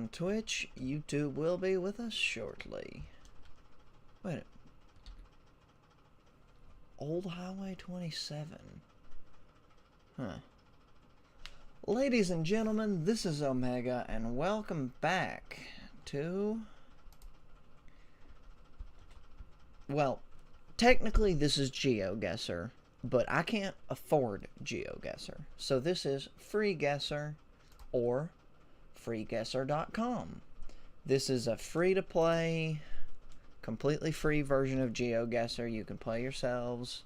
on Twitch. YouTube will be with us shortly. Wait. Old Highway 27. Huh. Ladies and gentlemen, this is Omega, and welcome back to... Well, technically this is GeoGuessr, but I can't afford GeoGuessr. So this is FreeGuessr, or FreeGuessr.com. This is a free-to-play, completely free version of GeoGuessr. You can play yourselves.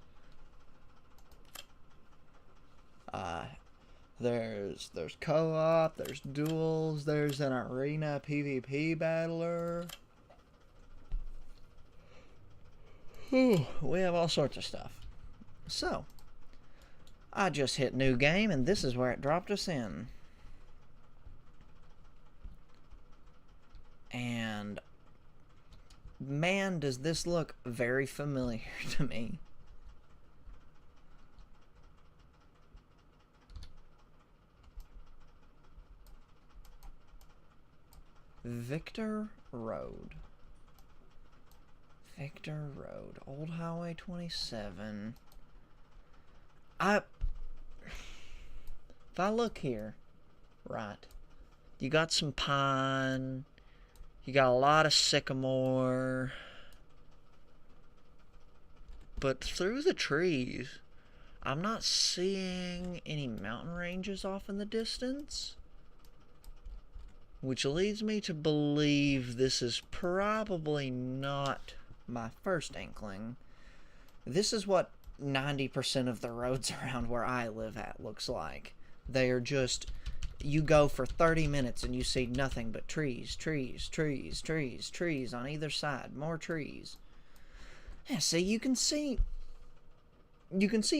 There's co-op, there's duels, there's an arena PvP battler. We have all sorts of stuff. So, I just hit new game, and this is where it dropped us in. And man, does this look very familiar to me. Victor Road. Victor Road. Old Highway 27. If I look here, right, you got some pine, you got a lot of sycamore, but through the trees, I'm not seeing any mountain ranges off in the distance, which leads me to believe this is probably not my first inkling. This is what 90% of the roads around where I live at looks like. They are just, you go for 30 minutes and you see nothing but trees, trees, trees, trees, trees on either side, more trees. Yeah, see, you can see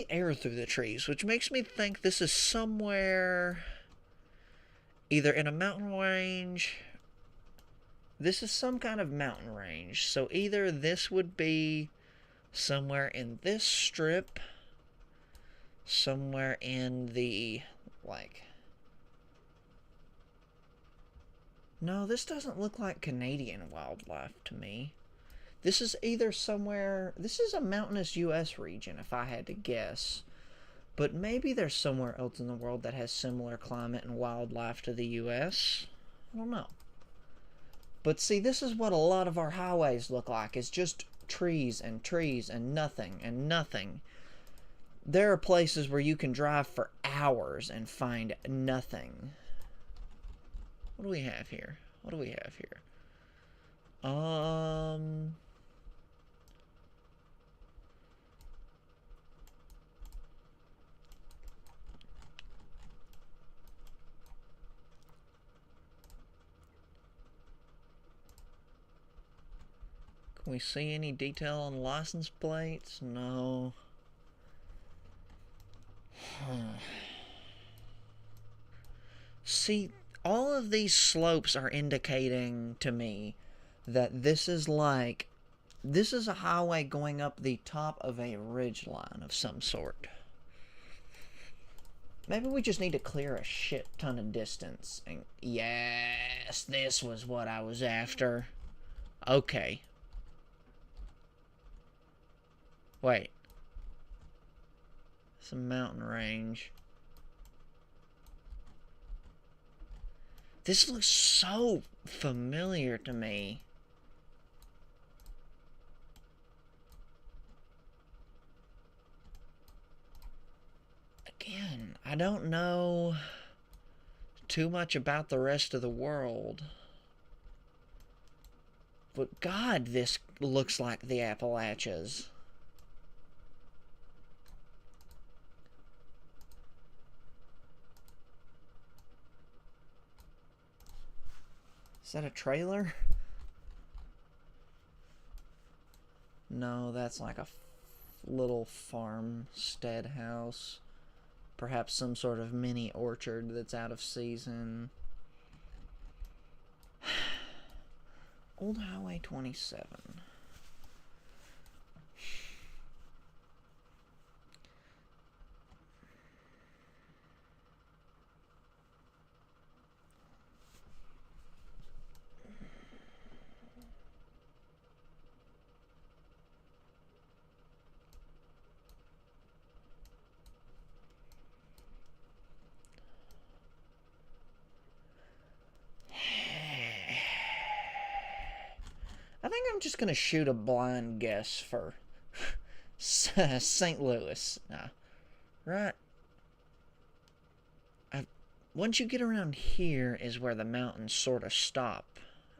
air through the trees, which makes me think this is somewhere either in a mountain range. This is some kind of mountain range, so either this would be somewhere in this strip, somewhere in the, like... No, this doesn't look like Canadian wildlife to me. This is either somewhere... This is a mountainous U.S. region, if I had to guess. But maybe there's somewhere else in the world that has similar climate and wildlife to the U.S. I don't know. But see, this is what a lot of our highways look like. It's just trees and trees and nothing and nothing. There are places where you can drive for hours and find nothing. What do we have here? What do we have here? Can we see any detail on license plates? No. See, all of these slopes are indicating to me that this is a highway going up the top of a ridge line of some sort. Maybe we just need to clear a shit ton of distance. And yes, this was what I was after. Okay. Wait. Some mountain range. This looks so familiar to me. Again, I don't know too much about the rest of the world. But God, this looks like the Appalachians. Is that a trailer? No, that's like a little farmstead house. Perhaps some sort of mini orchard that's out of season. Old Highway 27. just gonna shoot a blind guess for St. Louis. Nah. Right. Once you get around here is where the mountains sort of stop,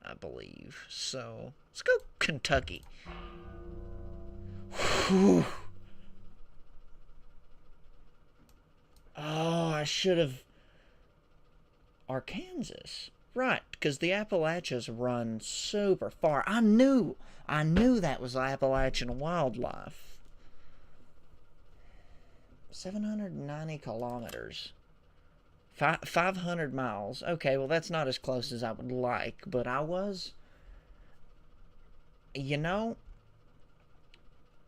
I believe. So, let's go Kentucky. Whew. Oh, I should have... Arkansas. Right, because the Appalachians run super far. I knew that was Appalachian wildlife. 790 kilometers. 500 miles. Okay, well, that's not as close as I would like, but I was... You know,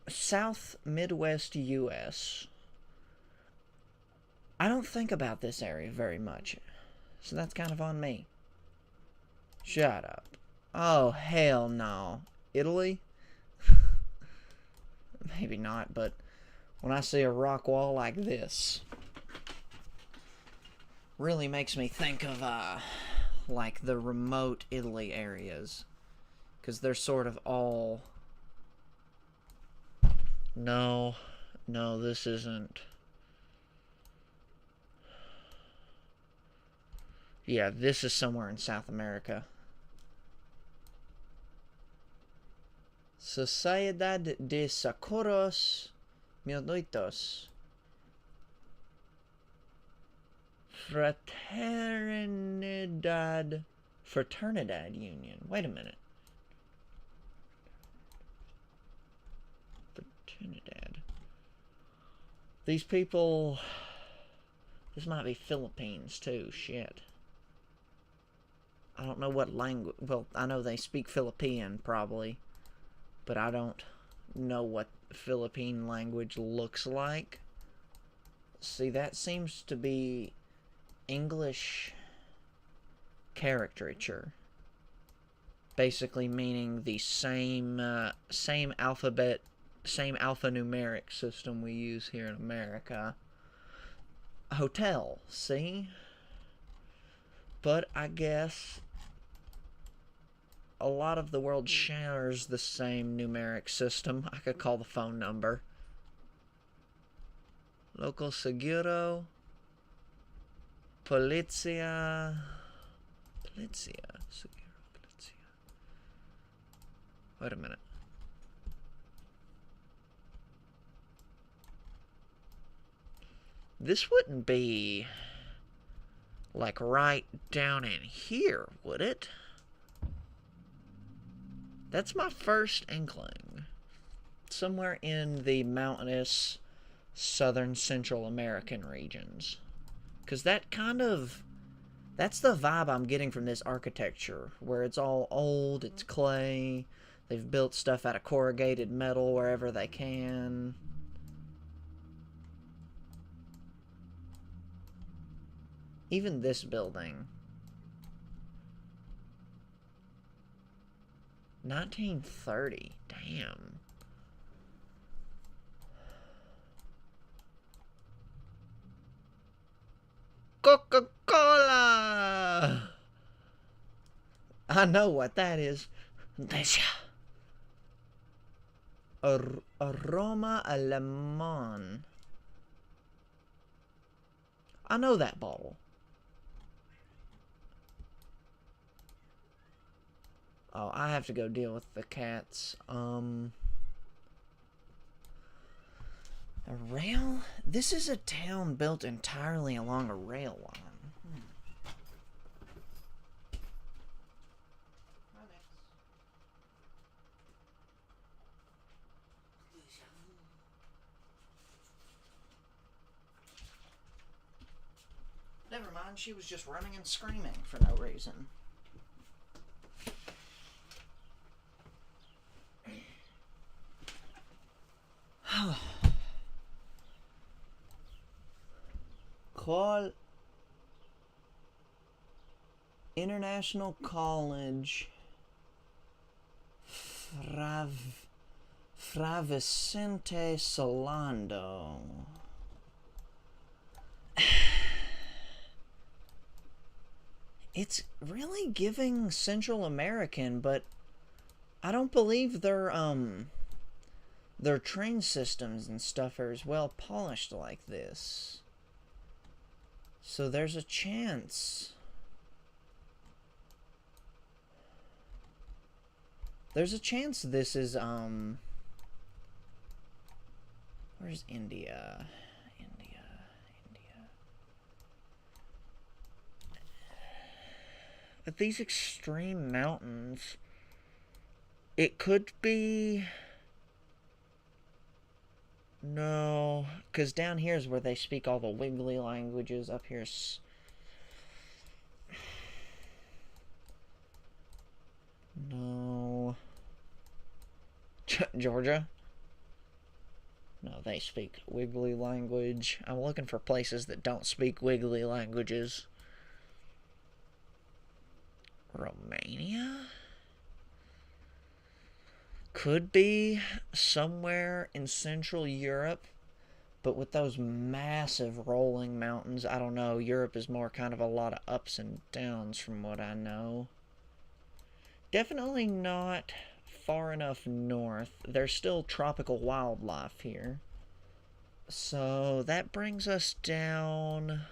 South Midwest U.S., I don't think about this area very much, so that's kind of on me. Shut up. Oh, hell no. Italy? Maybe not, but when I see a rock wall like this, really makes me think of, like, the remote Italy areas. Because they're sort of all... No, this isn't... Yeah, this is somewhere in South America. Sociedad de Socorros Miolitos. Fraternidad Union. Wait a minute. Fraternidad. These people... This might be Philippines, too. Shit. I don't know what language... Well, I know they speak Philippine, probably. But I don't know what Philippine language looks like. See, that seems to be English caricature. Basically meaning the same alphabet, same alphanumeric system we use here in America. Hotel, see? But I guess a lot of the world shares the same numeric system. I could call the phone number. Local Seguro. Polizia. Seguro. Wait a minute. This wouldn't be like right down in here, would it? That's my first inkling. Somewhere in the mountainous southern Central American regions. Because that kind of... That's the vibe I'm getting from this architecture. Where it's all old, it's clay. They've built stuff out of corrugated metal wherever they can. Even this building. 1930. Damn. Coca-Cola! I know what that is. Aroma Alemán. I know that bottle. Oh, I have to go deal with the cats. A rail? This is a town built entirely along a rail line. Never mind, she was just running and screaming for no reason. Call International College Fravicente Solando. It's really giving Central American, but I don't believe their train systems and stuff are as well polished like this. So there's a chance. There's a chance this is, where's India? India. At these extreme mountains, it could be... No, because down here is where they speak all the wiggly languages. Up here's... No. Georgia? No, they speak wiggly language. I'm looking for places that don't speak wiggly languages. Romania? Could be somewhere in Central Europe, but with those massive rolling mountains, I don't know. Europe is more kind of a lot of ups and downs from what I know. Definitely not far enough north. There's still tropical wildlife here. So that brings us down...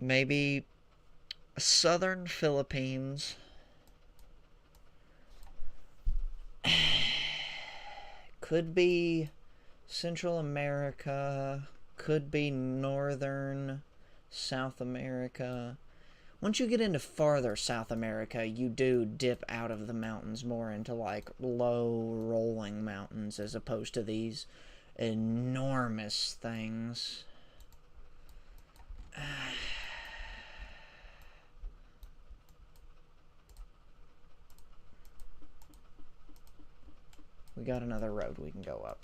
Maybe southern Philippines. Could be Central America. Could be northern South America. Once you get into farther South America, you do dip out of the mountains more into like low rolling mountains as opposed to these enormous things. We got another road we can go up.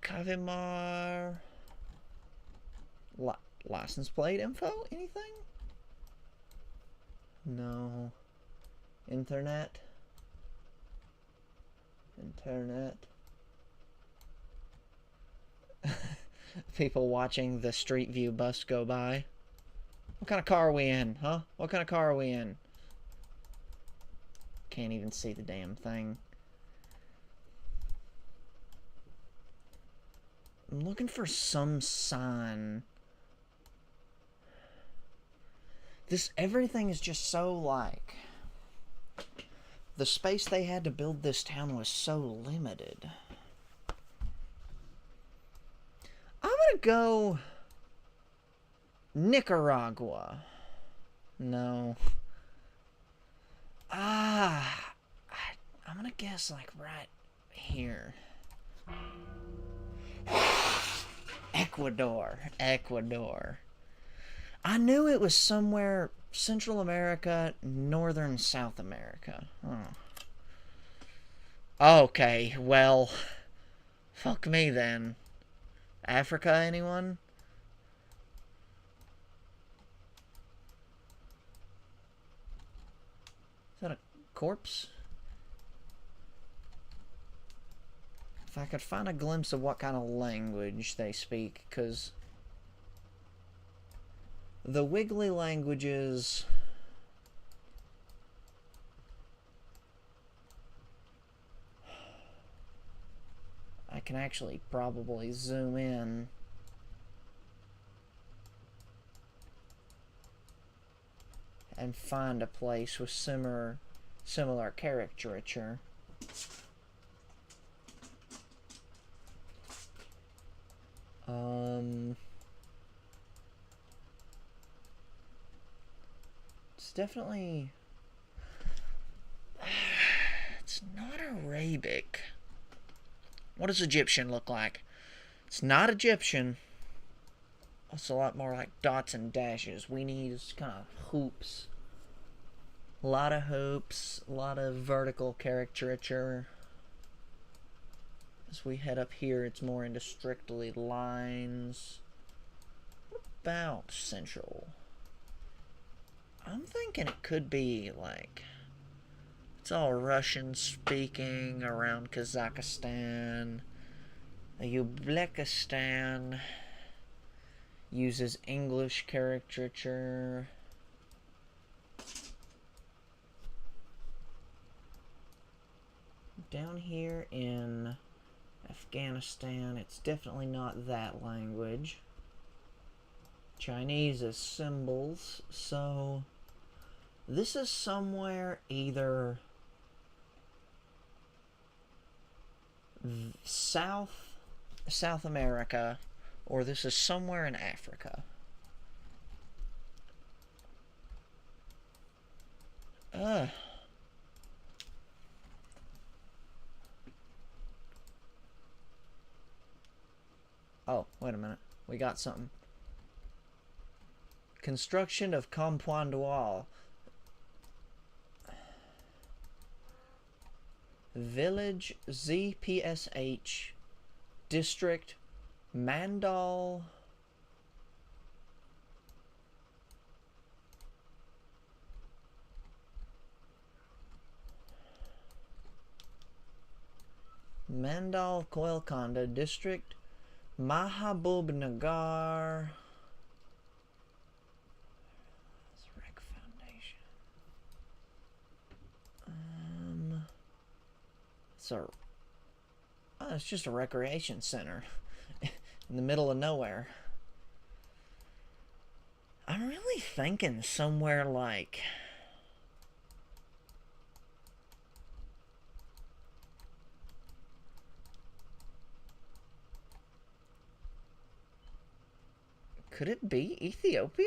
Kavimar. License plate info? Anything? No. Internet. People watching the Street View bus go by. What kind of car are we in, huh? What kind of car are we in? Can't even see the damn thing. I'm looking for some sign. Everything is just so like... The space they had to build this town was so limited. I'm gonna go... Nicaragua. No. I'm gonna guess like right here. Ecuador. I knew it was somewhere Central America, northern South America. Okay, well, fuck me then. Africa, anyone? Is that a corpse? If I could find a glimpse of what kind of language they speak, because the wiggly languages... I can actually probably zoom in. And find a place with similar caricature. It's definitely... It's not Arabic. What does Egyptian look like? It's not Egyptian. It's a lot more like dots and dashes. We need kind of hoops. A lot of hoops. A lot of vertical caricature. As we head up here, it's more into strictly lines. What about Central? I'm thinking it could be like... It's all Russian speaking around Kazakhstan, Uzbekistan. Uses English caricature. Down here in Afghanistan, it's definitely not that language. Chinese is symbols, so this is somewhere either South America, or this is somewhere in Africa. Oh, wait a minute. We got something. Construction of compound wall. Village ZPSH. District Mandal. Mandal Koilkonda District Mahabub Nagar. Rec Foundation. It's just a recreation center in the middle of nowhere. I'm really thinking somewhere like could it be Ethiopia?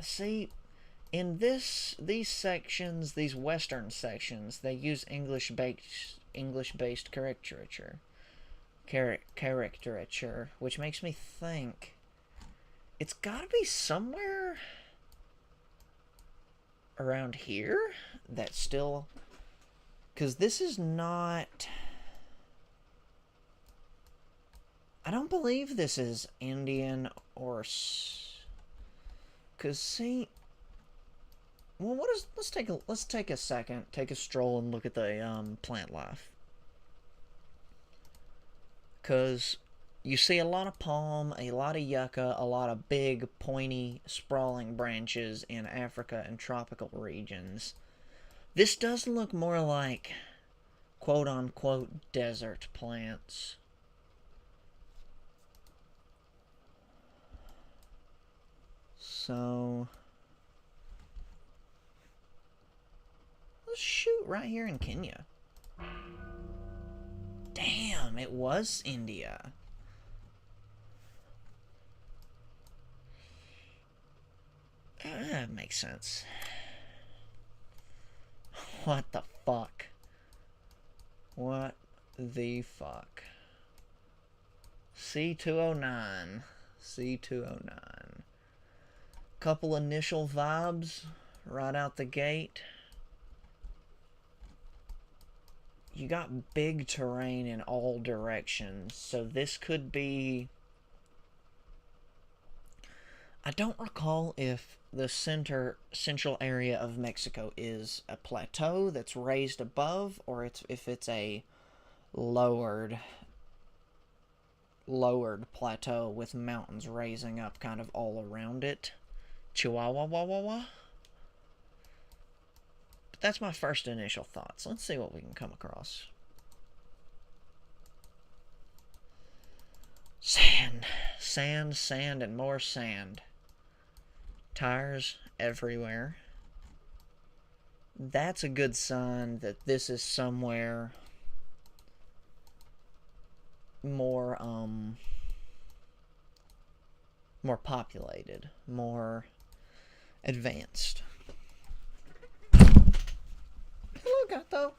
See, in these sections, these western sections, they use English-based caricature, which makes me think it's got to be somewhere around here that's still, because this is not, I don't believe this is Indian or, because see, well, let's take a second, take a stroll and look at the plant life, because you see a lot of palm, a lot of yucca, a lot of big, pointy, sprawling branches in Africa and tropical regions. This does look more like quote-unquote desert plants. So let's shoot right here in Kenya. Damn, it was India. That makes sense. What the fuck? What the fuck? C209. C209. Couple initial vibes right out the gate. You got big terrain in all directions, so this could be... I don't recall if the central area of Mexico is a plateau that's raised above, or if it's a lowered plateau with mountains raising up kind of all around it. Chihuahua, wah, wah, wah. But that's my first initial thoughts. Let's see what we can come across. Sand, sand, sand, and more sand. Tires everywhere. That's a good sign that this is somewhere more populated, more advanced. Hello, Gato.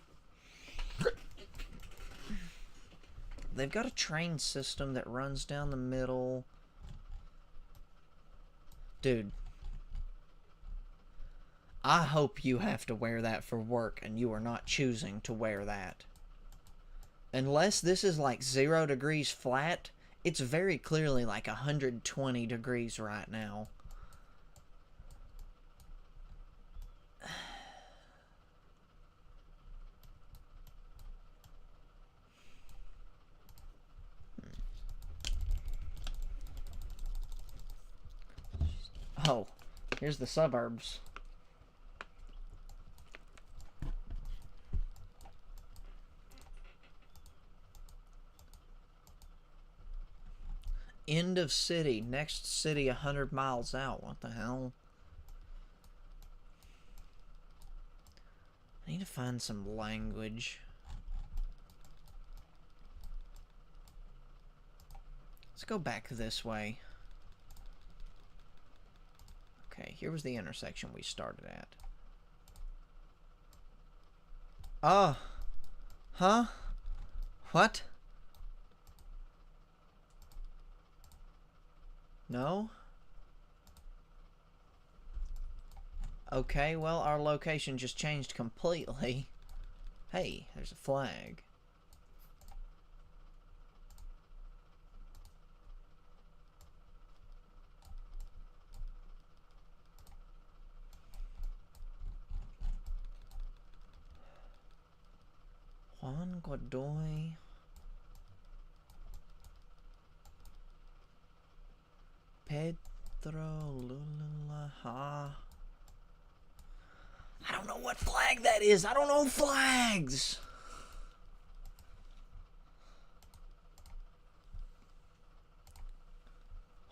They've got a train system that runs down the middle. Dude, I hope you have to wear that for work and you are not choosing to wear that. Unless this is like 0 degrees flat, it's very clearly like 120 degrees right now. Oh, here's the suburbs. End of city. Next city 100 miles out. What the hell? I need to find some language. Let's go back this way. Okay, here was the intersection we started at. Oh. Huh? What? No? Okay, well, our location just changed completely. Hey, there's a flag. Juan Godoy. Pedro Lulaha. I don't know what flag that is. I don't know flags.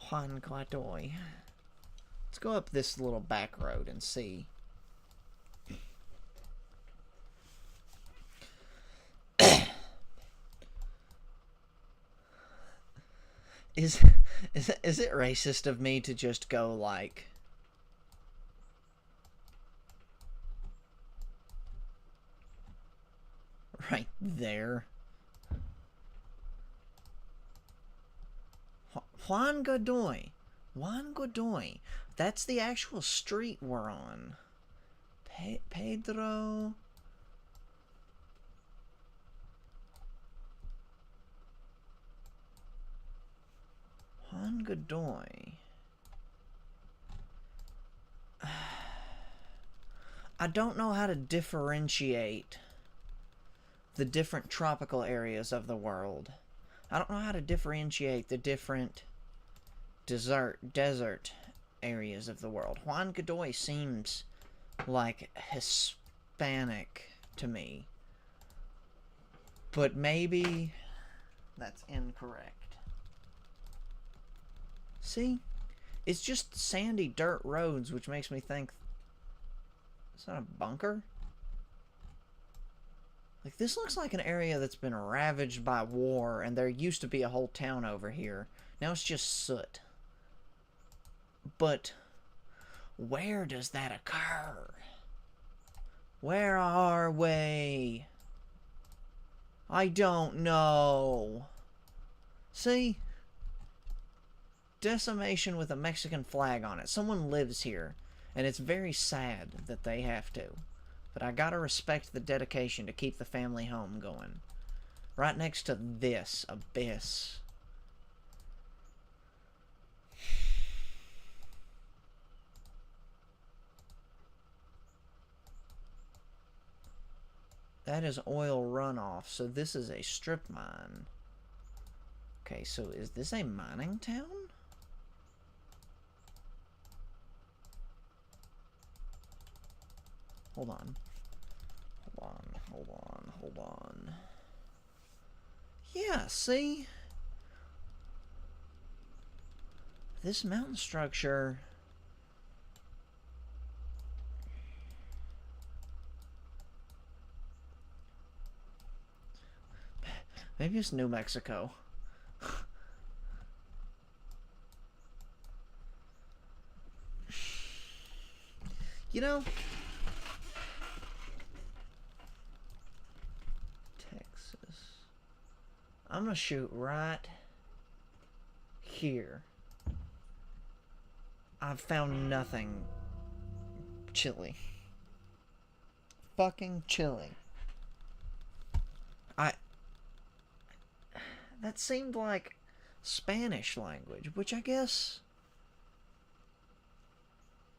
Juan Godoy. Let's go up this little back road and see. Is it racist of me to just go like right there? Juan Godoy. Juan Godoy. That's the actual street we're on. Pedro. Juan Godoy. I don't know how to differentiate the different tropical areas of the world. I don't know how to differentiate the different desert areas of the world. Juan Godoy seems like Hispanic to me. But maybe that's incorrect. See? It's just sandy dirt roads, which makes me think... Is that a bunker? Like, this looks like an area that's been ravaged by war, and there used to be a whole town over here. Now it's just soot. But where does that occur? Where are we? I don't know. See? Decimation with a Mexican flag on it. Someone lives here, and it's very sad that they have to. But I gotta respect the dedication to keep the family home going. Right next to this abyss. That is oil runoff, so this is a strip mine. Okay, so is this a mining town? Hold on. Hold on. Yeah, see? This mountain structure... Maybe it's New Mexico. You know... I'm gonna shoot right here. I've found nothing chilly. Fucking chilly. That seemed like Spanish language, which I guess...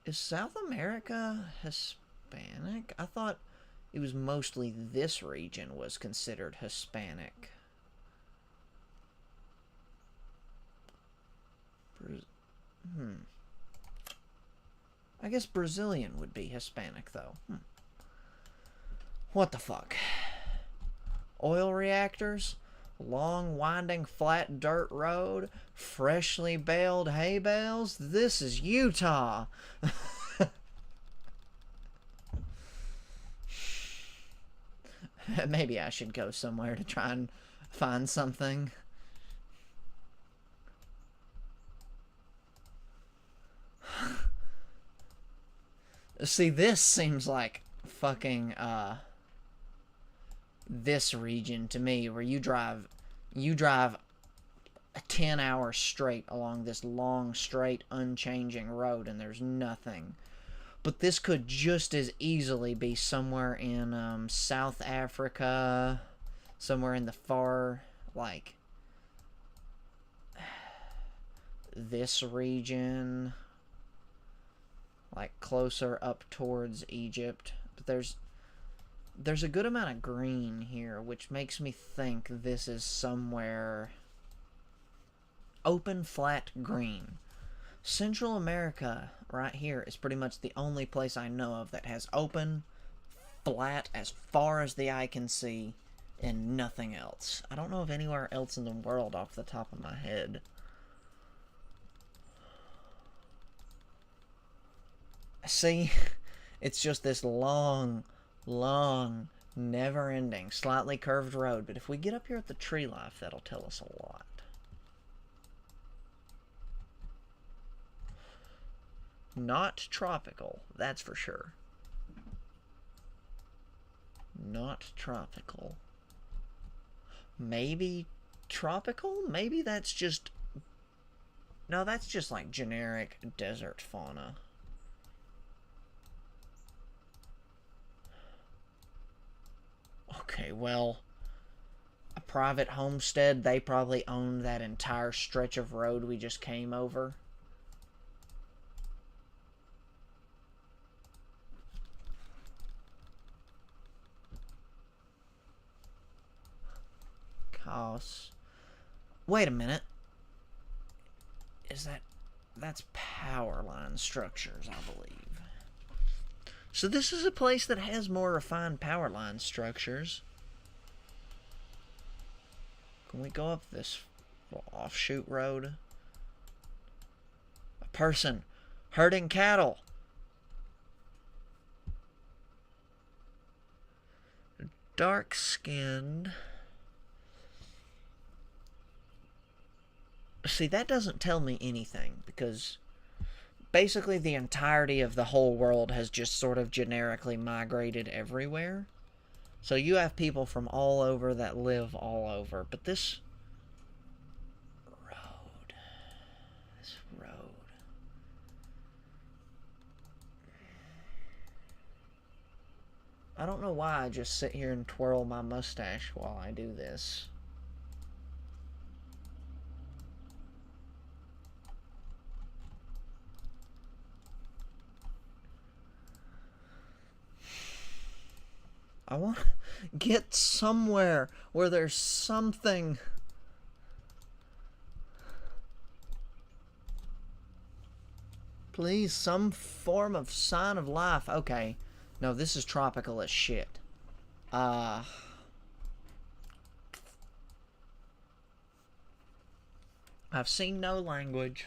Is South America Hispanic? I thought it was mostly this region was considered Hispanic. I guess Brazilian would be Hispanic, though. What the fuck? Oil reactors? Long, winding, flat dirt road? Freshly baled hay bales? This is Utah! Maybe I should go somewhere to try and find something. See, this seems like fucking, this region to me, where you drive 10 hours straight along this long, straight, unchanging road, and there's nothing. But this could just as easily be somewhere in South Africa, somewhere in the far, like, this region, like closer up towards Egypt. But there's a good amount of green here, which makes me think this is somewhere open, flat, green. Central America, right here, is pretty much the only place I know of that has open, flat, as far as the eye can see, and nothing else. I don't know of anywhere else in the world off the top of my head. See, it's just this long, never-ending, slightly curved road. But if we get up here at the tree life, that'll tell us a lot. Not tropical, that's for sure. Not tropical. Maybe tropical? Maybe that's just... No, that's just like generic desert fauna. Okay, well, a private homestead, they probably owned that entire stretch of road we just came over. Wait a minute. That's power line structures, I believe. So this is a place that has more refined power line structures. Can we go up this offshoot road? A person herding cattle. Dark-skinned. See, that doesn't tell me anything, because basically the entirety of the whole world has just sort of generically migrated everywhere. So you have people from all over that live all over. But this road. I don't know why I just sit here and twirl my mustache while I do this. I want to get somewhere where there's something. Please, some form of sign of life. Okay. No, this is tropical as shit. I've seen no language.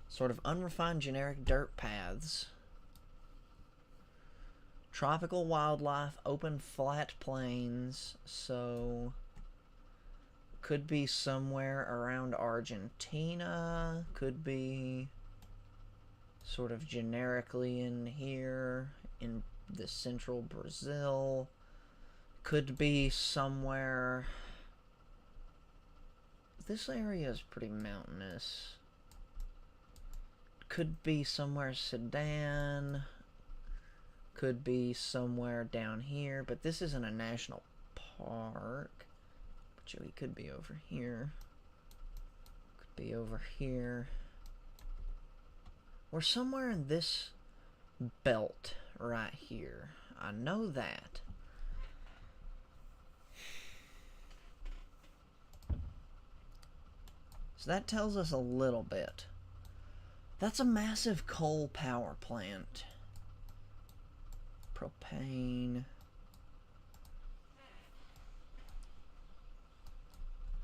Sort of unrefined generic dirt paths. Tropical wildlife, open flat plains, so could be somewhere around Argentina, could be sort of generically in here, in the central Brazil, could be somewhere... This area is pretty mountainous. Could be somewhere Sudan... Could be somewhere down here, but this isn't a national park. But he could be over here. Could be over here. We're somewhere in this belt right here. I know that. So that tells us a little bit. That's a massive coal power plant. Propane.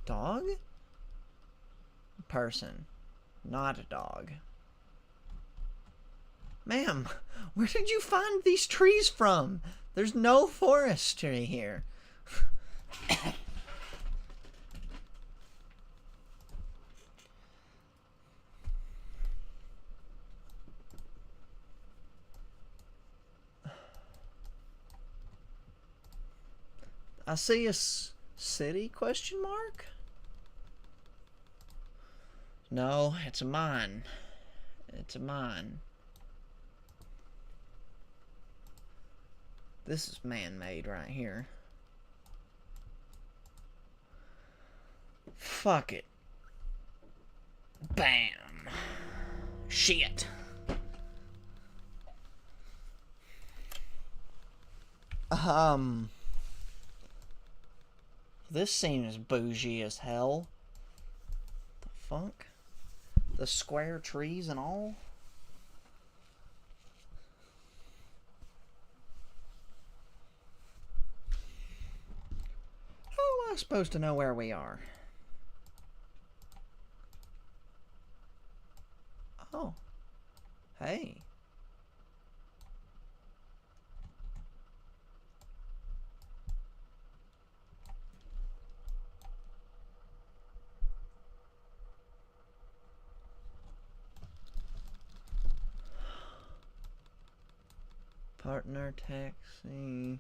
Dog? Person. Not a dog. Ma'am, where did you find these trees from? There's no forestry here. I see a city, question mark? No, it's a mine. It's a mine. This is man-made right here. Fuck it. Bam. Shit. This seems bougie as hell. The fuck? The square trees and all? How am I supposed to know where we are? Oh. Hey. Partner taxi.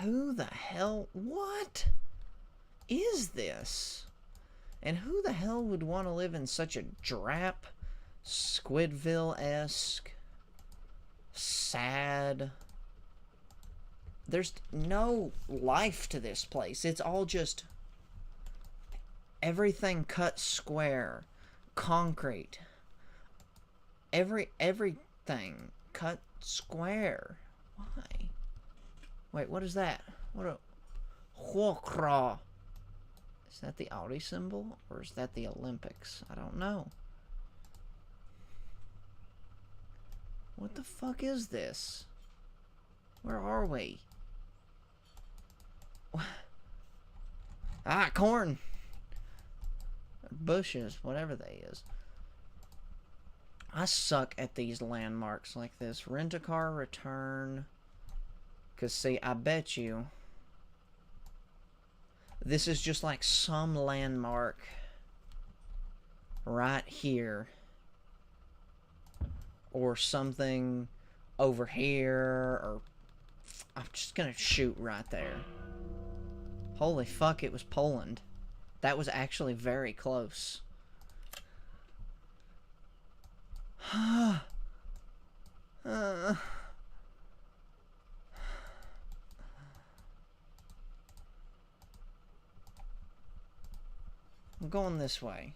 Who the hell? What is this? And who the hell would want to live in such a drab, Squidville-esque, sad... There's no life to this place. It's all just everything cut square, concrete. Everything cut square. Why? Wait, what is that? What a Huokra. Is that the Audi symbol or is that the Olympics? I don't know. What the fuck is this? Where are we? Ah, corn. Bushes, whatever they is. I suck at these landmarks like this. Rent a car, return. Because, see, I bet you this is just like some landmark right here. Or something over here. Or I'm just going to shoot right there. Holy fuck, it was Poland. That was actually very close. I'm going this way.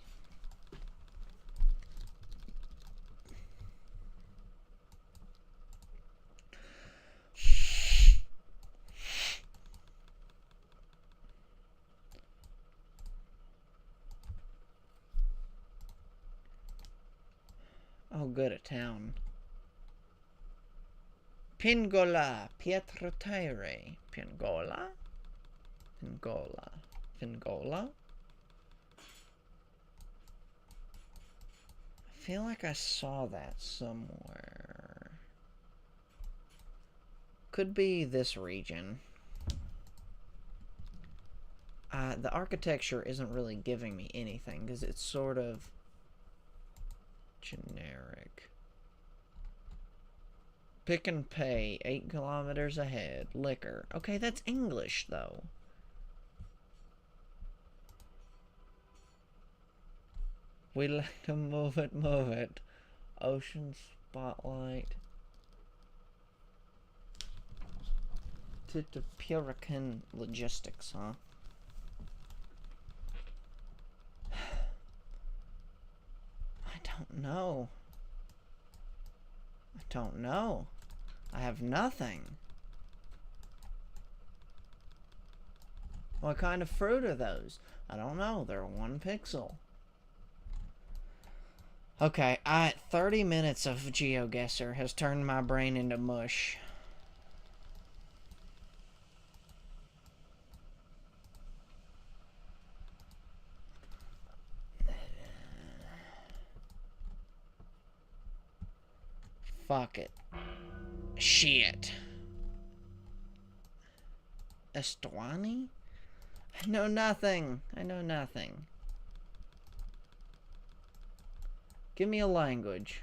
Oh, good, a town. Pingola, Pietrotere. Pingola? Pingola. Pingola? I feel like I saw that somewhere. Could be this region. The architecture isn't really giving me anything because it's sort of generic. Pick and pay, 8 kilometers ahead. Liquor. Okay, that's English, though. We like to move it, move it. Ocean spotlight. To Purican logistics, huh? I don't know. I don't know. I have nothing. What kind of fruit are those? I don't know. They're 1 pixel. Okay, 30 minutes of GeoGuessr has turned my brain into mush. Fuck it. Shit. Estwani? I know nothing. I know nothing. Give me a language.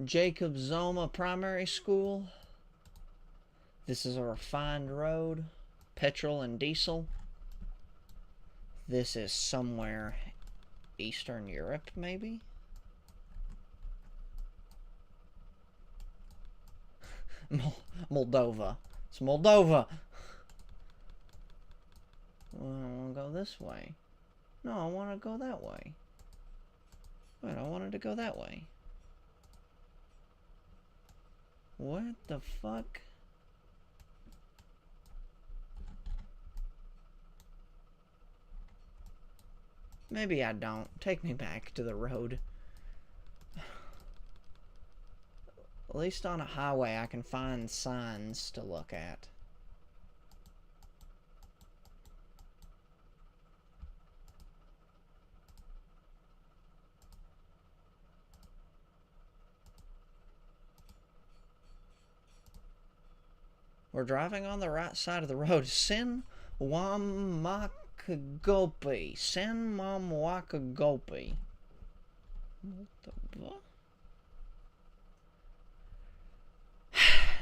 Jacob Zoma Primary School. This is a refined road. Petrol and diesel. This is somewhere Eastern Europe, maybe? Moldova. It's Moldova. Well, I want to go this way. No, I want to go that way. Wait, I wanted to go that way. What the fuck? Maybe I don't. Take me back to the road. At least on a highway I can find signs to look at. We're driving on the right side of the road. Sin Wamakagopi. Sin Wamakagopi. What the fuck?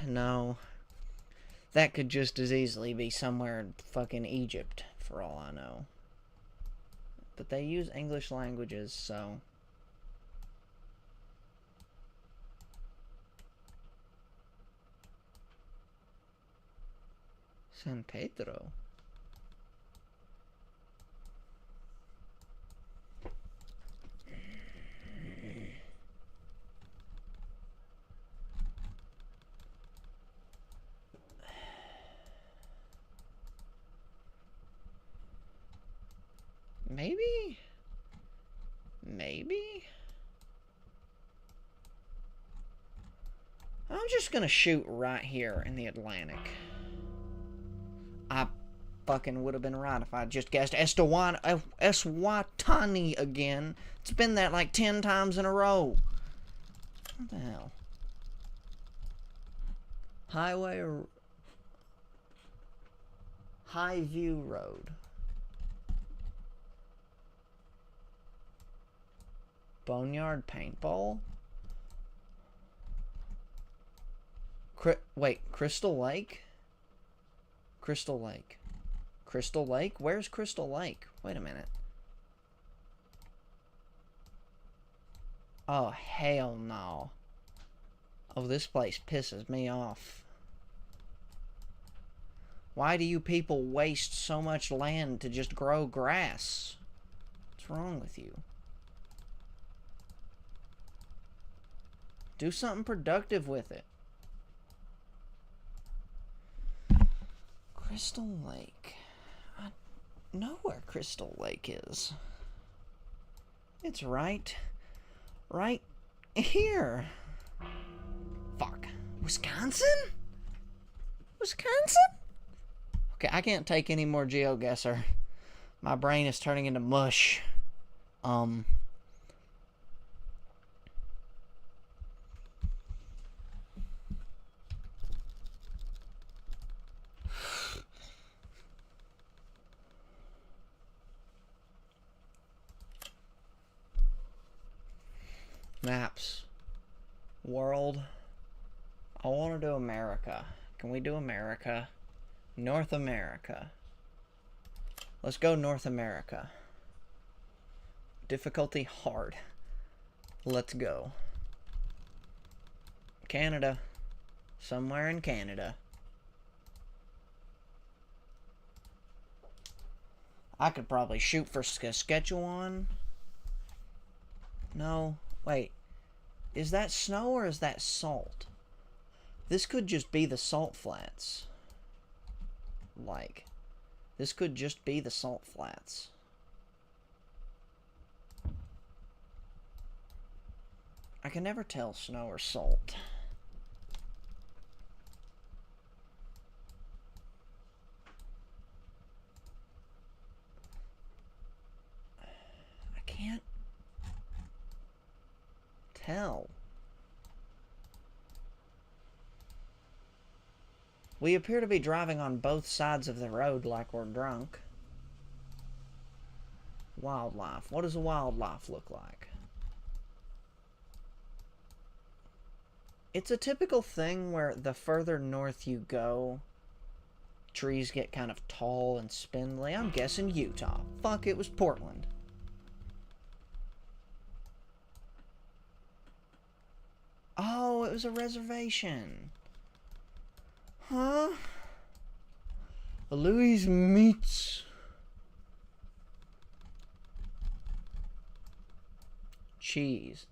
No. That could just as easily be somewhere in fucking Egypt, for all I know. But they use English languages, so... San Pedro. Maybe? Maybe? I'm just gonna shoot right here in the Atlantic. I fucking would have been right if I just guessed Eswatini again. It's been that like 10 times in a row. What the hell? High View Road. Boneyard Paintball? Wait, Crystal Lake? Crystal Lake. Crystal Lake? Where's Crystal Lake? Wait a minute. Oh, hell no. Oh, this place pisses me off. Why do you people waste so much land to just grow grass? What's wrong with you? Do something productive with it. Crystal Lake. I know where Crystal Lake is. It's right here. Fuck. Wisconsin? Wisconsin? Okay, I can't take any more GeoGuessr. My brain is turning into mush. Maps. World. I want to do America. Can we do America? North America. Let's go North America. Difficulty hard. Let's go. Canada. Somewhere in Canada. I could probably shoot for Saskatchewan. No, wait. Is that snow or is that salt? This could just be the salt flats. Like, this could just be the salt flats. I can never tell snow or salt. I can't tell. We appear to be driving on both sides of the road like we're drunk. Wildlife. What does a wildlife look like? It's a typical thing where the further north you go, trees get kind of tall and spindly. I'm guessing Utah. Fuck, it was Portland. Oh, it was a reservation. Huh? Louis meats. Cheese.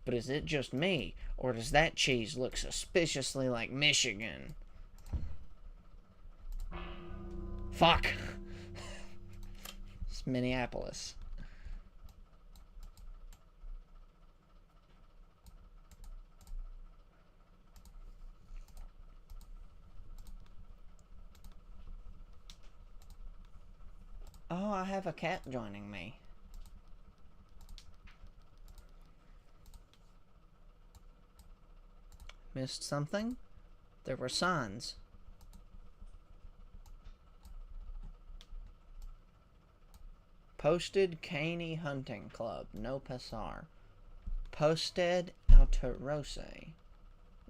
But is it just me? Or does that cheese look suspiciously like Michigan? Fuck. It's Minneapolis. Oh, I have a cat joining me. Missed something? There were signs. Posted Caney Hunting Club. No pasar. Posted Alterose.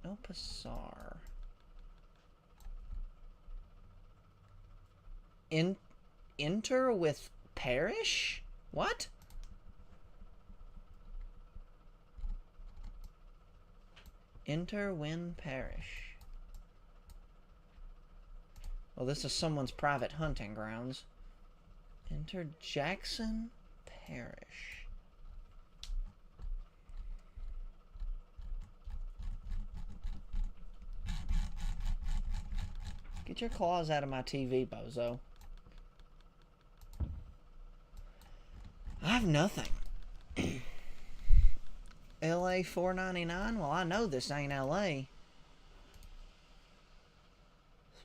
No pasar. Enter with parish? What? Enter when parish. Well, this is someone's private hunting grounds. Enter Jackson Parish. Get your claws out of my TV, bozo. I have nothing. LA $4.99? Well, I know this ain't LA. This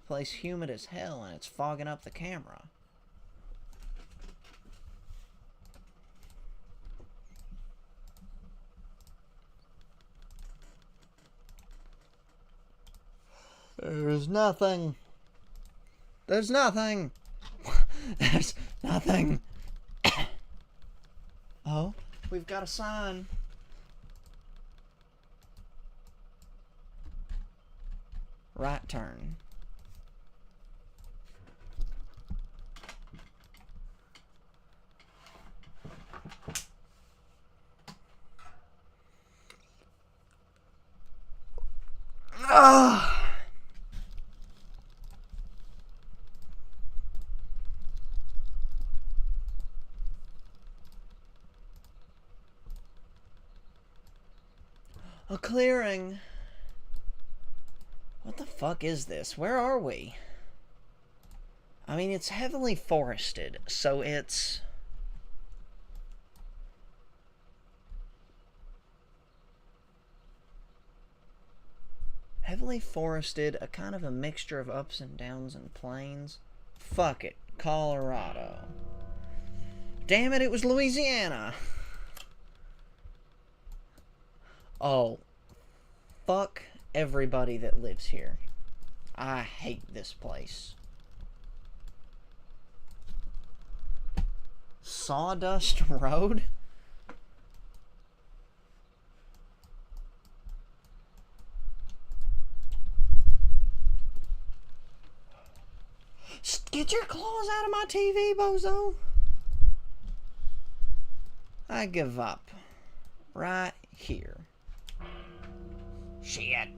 place humid as hell and it's fogging up the camera. There's nothing. There's nothing. There's nothing. Oh, we've got a sign. Right turn. Ah. A clearing. What the fuck is this? Where are we? I mean, it's heavily forested, so it's... heavily forested, a kind of a mixture of ups and downs and plains. Fuck it. Colorado. Damn it, it was Louisiana. Oh, fuck everybody that lives here. I hate this place. Sawdust Road? Get your claws out of my TV, bozo. I give up. Right here. Shit.